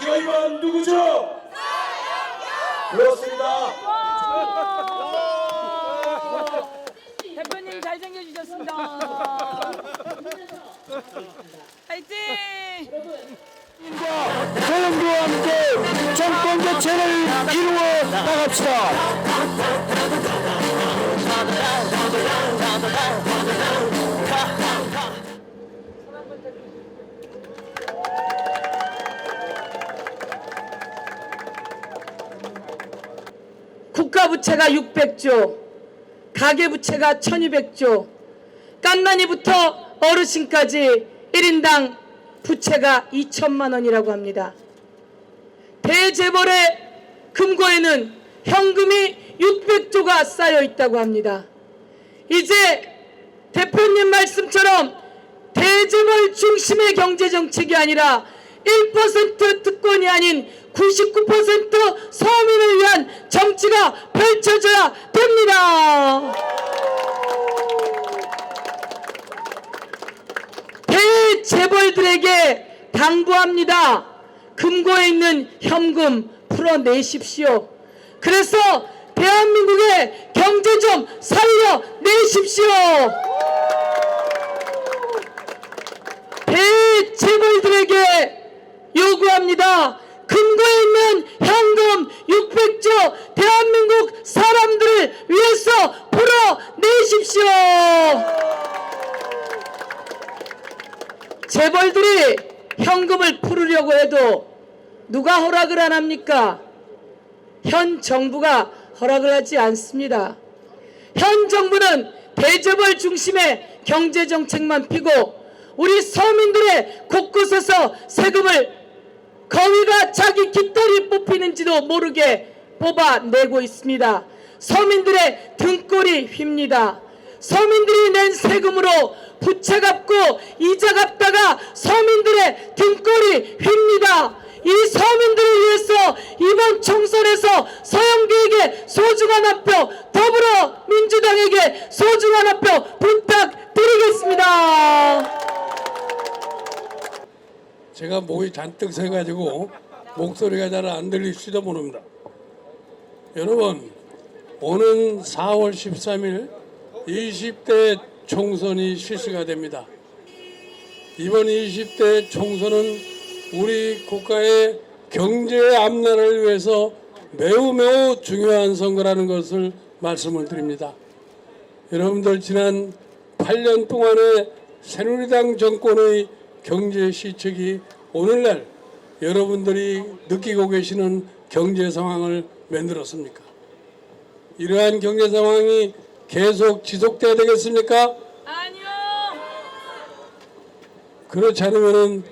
아버지가 이건 누구죠? 그렇습니다. 대표님 잘생겨주셨습니다. 화이팅! 대형교와 함께 정권 교체를 이루어 나갑시다. 국가부채가 600조, 가계부채가 1200조, 깐난이부터 어르신까지 1인당 부채가 2천만 원이라고 합니다. 대재벌의 금고에는 현금이 600조가 쌓여 있다고 합니다. 이제 대표님 말씀처럼 대재벌 중심의 경제정책이 아니라 1% 특권이 아닌 99% 서민을 위한 정치가 펼쳐져야 됩니다. 대재벌들에게 당부합니다. 금고에 있는 현금 풀어내십시오. 그래서 대한민국의 경제 좀 살려내십시오. 대재벌들에게 요구합니다. 금고에 있는 현금 600조 대한민국 사람들을 위해서 풀어내십시오. 재벌들이 현금을 풀으려고 해도 누가 허락을 안 합니까? 현 정부가 허락을 하지 않습니다. 현 정부는 대재벌 중심의 경제정책만 피고 우리 서민들의 곳곳에서 세금을 거위가 자기 깃털이 뽑히는지도 모르게 뽑아내고 있습니다. 서민들의 등골이 휩니다. 서민들이 낸 세금으로 부채 갚고 이자 갚다가 서민들의 등골이 휩니다. 이 서민들을 위해서 이번 총선에서 서영교에게 소중한 한 표, 더불어민주당에게 소중한 한 표 부탁드리겠습니다. 제가 목이 잔뜩 새가지고 목소리가 잘 안 들릴지도 모릅니다. 여러분, 오는 4월 13일 20대 총선이 실시가 됩니다. 이번 20대 총선은 우리 국가의 경제 앞날을 위해서 매우 중요한 선거라는 것을 말씀을 드립니다. 여러분들 지난 8년 동안의 새누리당 정권의 경제 시책이 오늘날 여러분들이 느끼고 계시는 경제 상황을 만들었습니까? 이러한 경제 상황이 계속 지속돼야 되겠습니까? 아니요. 그렇지 않으면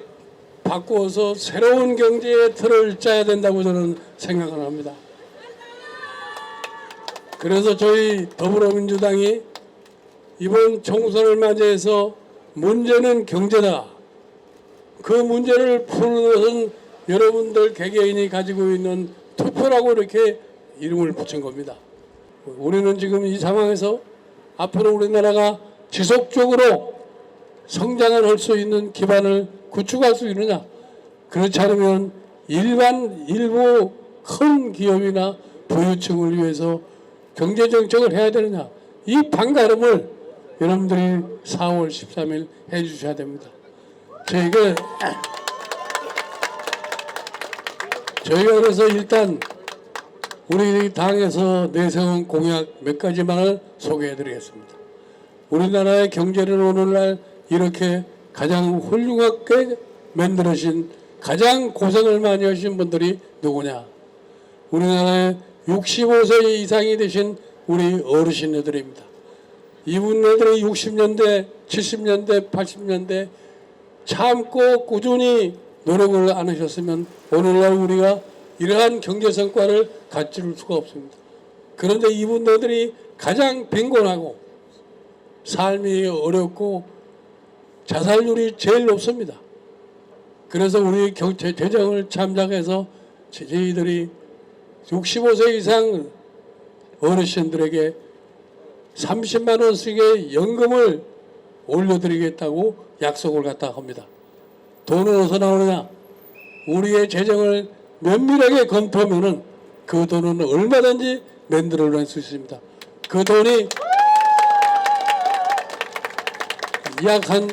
바꾸어서 새로운 경제의 틀을 짜야 된다고 저는 생각을 합니다. 그래서 저희 더불어민주당이 이번 총선을 맞이해서 문제는 경제다. 그 문제를 푸는 것은 여러분들 개개인이 가지고 있는 투표라고 이렇게 이름을 붙인 겁니다. 우리는 지금 이 상황에서 앞으로 우리나라가 지속적으로 성장을 할 수 있는 기반을 구축할 수 있느냐, 그렇지 않으면 일부 큰 기업이나 부유층을 위해서 경제정책을 해야 되느냐, 이 판가름을 여러분들이 4월 13일 해 주셔야 됩니다. 저희가 그래서 일단 우리 당에서 내세운 공약 몇 가지만을 소개해 드리겠습니다. 우리나라의 경제를 오늘날 이렇게 가장 훌륭하게 만들어진, 가장 고생을 많이 하신 분들이 누구냐? 우리나라의 65세 이상이 되신 우리 어르신들입니다. 이분들이 60년대, 70년대, 80년대 참고 꾸준히 노력을 안 하셨으면 오늘날 우리가 이러한 경제 성과를 갖출 수가 없습니다. 그런데 이분들이 가장 빈곤하고 삶이 어렵고 자살률이 제일 높습니다. 그래서 우리 재정을 참작해서 저희들이 65세 이상 어르신들에게 30만 원씩의 연금을 올려드리겠다고 약속을 갖다 합니다. 돈은 어디서 나오느냐? 우리의 재정을 면밀하게 검토하면은 그 돈은 얼마든지 만들어낼 수 있습니다. 그 돈이 약 한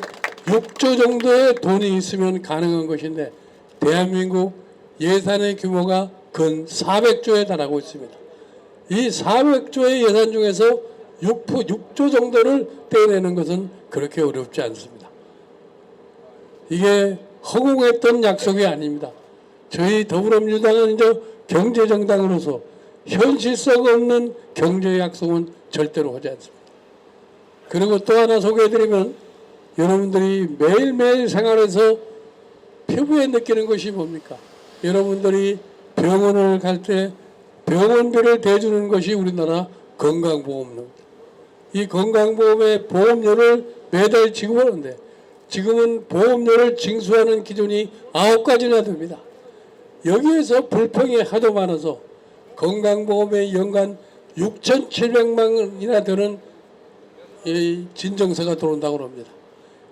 6조 정도의 돈이 있으면 가능한 것인데 대한민국 예산의 규모가 근 400조에 달하고 있습니다. 이 400조의 예산 중에서 6조 정도를 떼내는 것은 그렇게 어렵지 않습니다. 이게 허공했던 약속이 아닙니다. 저희 더불어민주당은 이제 경제정당으로서 현실성 없는 경제 약속은 절대로 하지 않습니다. 그리고 또 하나 소개해드리면 여러분들이 매일매일 생활에서 피부에 느끼는 것이 뭡니까? 여러분들이 병원을 갈 때 병원비를 대주는 것이 우리나라 건강보험료입니다. 이 건강보험의 보험료를 매달 지급하는데 지금은 보험료를 징수하는 기준이 9가지나 됩니다. 여기에서 불평이 하도 많아서 건강보험에 연간 6,700만 원이나 되는 진정서가 들어온다고 합니다.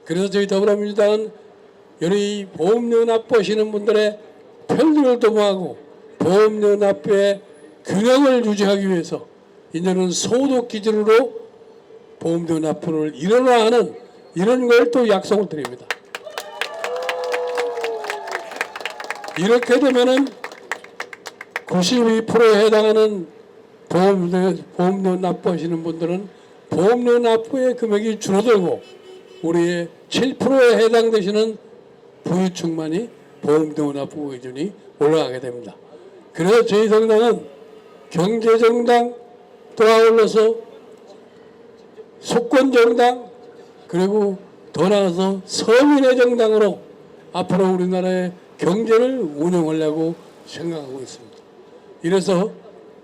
그래서 저희 더불어민주당은 여기 보험료 납부하시는 분들의 편리를 도모하고 보험료 납부의 균형을 유지하기 위해서 이제는 소득 기준으로 보험료 납부를 일원화하는 이런 걸 또 약속을 드립니다. 이렇게 되면은 92%에 해당하는 보험료 납부하시는 분들은 보험료 납부의 금액이 줄어들고 우리의 7%에 해당되시는 부유층만이 보험료 납부 기준이 올라가게 됩니다. 그래서 저희 정당은 경제정당 또 아울러서 속권정당 그리고 더 나아가서 서민의 정당으로 앞으로 우리나라의 경제를 운영하려고 생각하고 있습니다. 이래서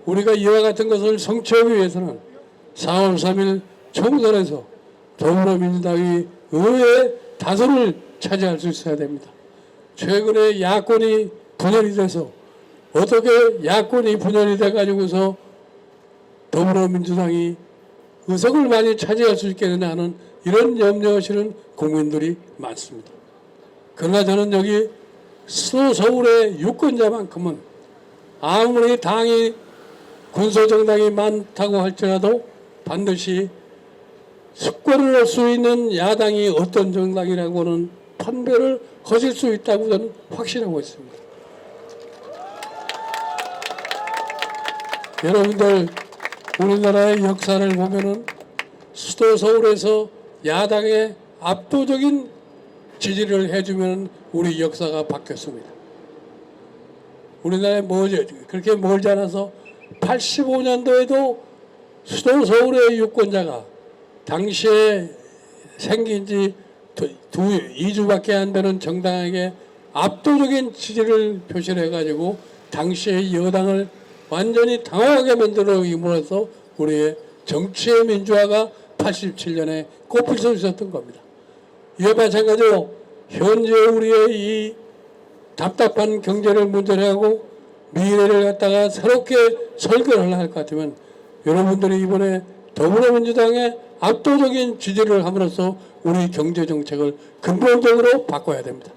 우리가 이와 같은 것을 성취하기 위해서는 4월 3일 총선에서 더불어민주당이 의회 다수를 차지할 수 있어야 됩니다. 최근에 야권이 분열이 돼서 어떻게 야권이 분열이 돼가지고서 더불어민주당이 의석을 많이 차지할 수 있겠느냐 하는 이런 염려하시는 국민들이 많습니다. 그러나 저는 여기 수도 서울의 유권자만큼은 아무리 당이 군소정당이 많다고 할지라도 반드시 숙권을 할 수 있는 야당이 어떤 정당이라고는 판별을 하실 수 있다고 저는 확신하고 있습니다. 여러분들 우리나라의 역사를 보면은 수도 서울에서 야당의 압도적인 지지를 해주면 우리 역사가 바뀌었습니다. 우리나라에 그렇게 멀지 않아서 85년도에도 수도 서울의 유권자가 당시에 생긴 지 2주밖에 안 되는 정당에게 압도적인 지지를 표시를 해가지고 당시의 여당을 완전히 당황하게 만들어임으로써 우리의 정치의 민주화가 87년에 꽃필 수 있었던 겁니다. 이와 마찬가지로 현재 우리의 이 답답한 경제를 문제로 하고 미래를 갖다가 새롭게 설계를 할 것 같으면 여러분들이 이번에 더불어민주당의 압도적인 지지를 함으로써 우리 경제정책을 근본적으로 바꿔야 됩니다.